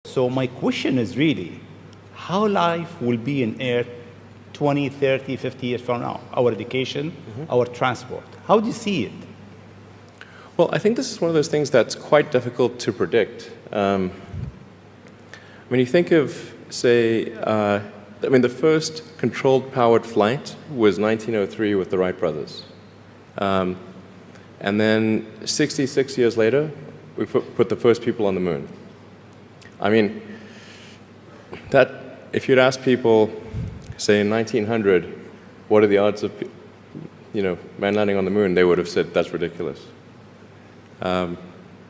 So my question is really, how life will be in Earth 20, 30, 50 years from now? Our education, our transport. How do you see it? Well, I think this is one of those things that's quite difficult to predict. When you think of, say, the first controlled powered flight was 1903 with the Wright brothers. And then 66 years later, we put the first people on the moon. I mean, if you'd ask people, say in 1900, what are the odds of, man landing on the moon, they would have said that's ridiculous. And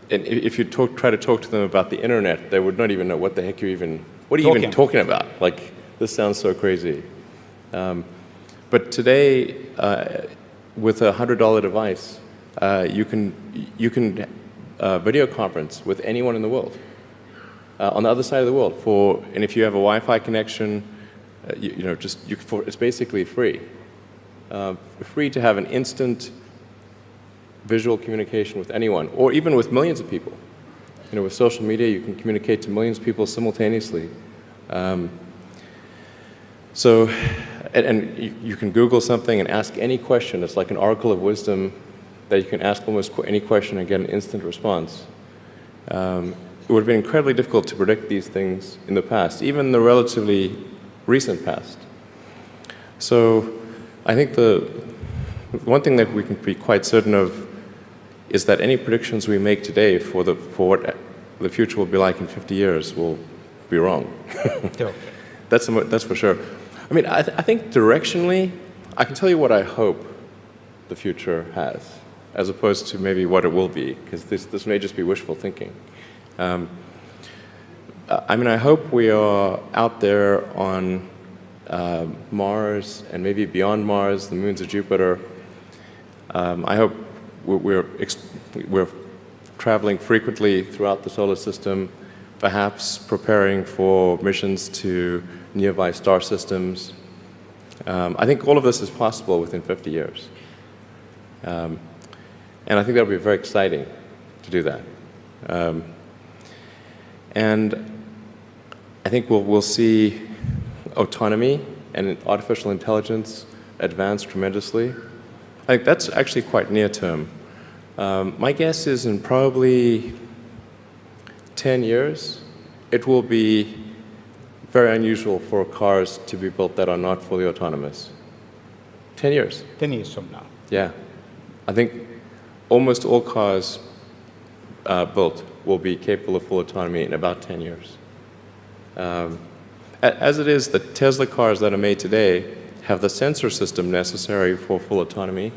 if you try to talk to them about the internet, they would not even know what the heck what are you even talking about? Like, this sounds so crazy. But today, with a $100 device, you can video conference with anyone in the world. On the other side of the world, and if you have a Wi-Fi connection, it's basically free. Free to have an instant visual communication with anyone, or even with millions of people. With social media, you can communicate to millions of people simultaneously. And you can Google something and ask any question. It's like an oracle of wisdom that you can ask almost any question and get an instant response. It would have been incredibly difficult to predict these things in the past, even the relatively recent past. So I think the one thing that we can be quite certain of is that any predictions we make today for what the future will be like in 50 years will be wrong. That's for sure. I mean, I think directionally, I can tell you what I hope the future has, as opposed to maybe what it will be, because this may just be wishful thinking. I hope we are out there on Mars and maybe beyond Mars, the moons of Jupiter. I hope we're traveling frequently throughout the solar system, perhaps preparing for missions to nearby star systems. I think all of this is possible within 50 years. And I think that would be very exciting to do that. And I think we'll see autonomy and artificial intelligence advance tremendously. I think that's actually quite near term. My guess is in probably 10 years, it will be very unusual for cars to be built that are not fully autonomous. 10 years. 10 years from now. Yeah. I think almost all cars built will be capable of full autonomy in about 10 years. As it is, the Tesla cars that are made today have the sensor system necessary for full autonomy,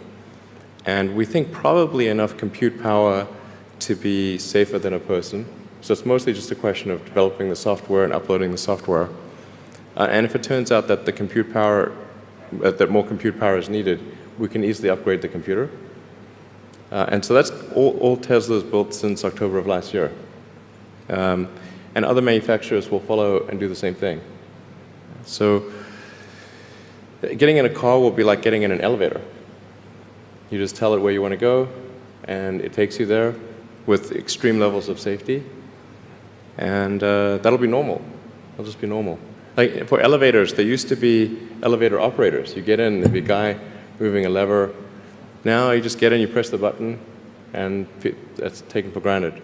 and we think probably enough compute power to be safer than a person. So it's mostly just a question of developing the software and uploading the software. And if it turns out that that more compute power is needed, we can easily upgrade the computer. And so that's all Tesla's built since October of last year. And other manufacturers will follow and do the same thing. So getting in a car will be like getting in an elevator. You just tell it where you want to go, and it takes you there with extreme levels of safety. And that'll be normal. It'll just be normal. Like for elevators, there used to be elevator operators. You get in, there'd be a guy moving a lever. Now you just get in, you press the button, and that's taken for granted.